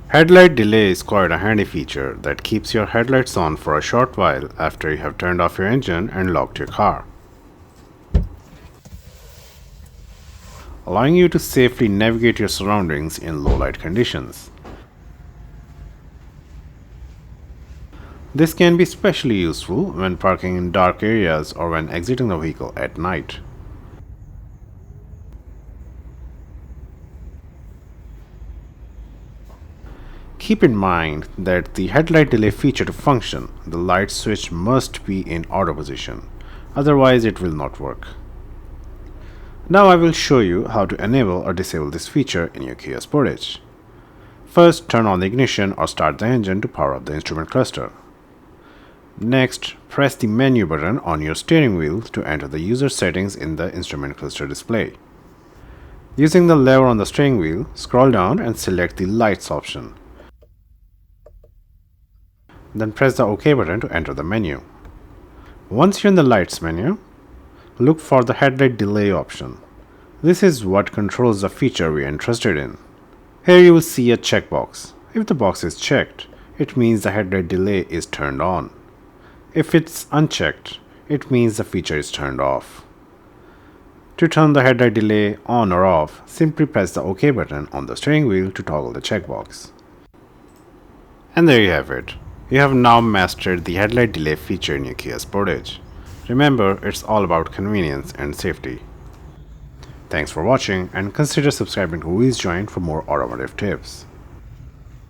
Headlight delay is quite a handy feature that keeps your headlights on for a short while after you have turned off your engine and locked your car, allowing you to safely navigate your surroundings in low light conditions. This can be especially useful when parking in dark areas or when exiting the vehicle at night. Keep in mind that the headlight delay feature to function, the light switch must be in auto position, otherwise it will not work. Now I will show you how to enable or disable this feature in your Kia Sportage. First, turn on the ignition or start the engine to power up the instrument cluster. Next, press the menu button on your steering wheel to enter the user settings in the instrument cluster display. Using the lever on the steering wheel, scroll down and select the lights option. Then press the OK button to enter the menu. Once you're in the lights menu, look for the headlight delay option. This is what controls the feature we are interested in. Here you will see a checkbox. If the box is checked, it means the headlight delay is turned on. If it's unchecked, it means the feature is turned off. To turn the headlight delay on or off, simply press the OK button on the steering wheel to toggle the checkbox. And there you have it. You have now mastered the headlight delay feature in your Kia Sportage. Remember, it's all about convenience and safety. Thanks for watching and consider subscribing to Wheels Joint for more automotive tips.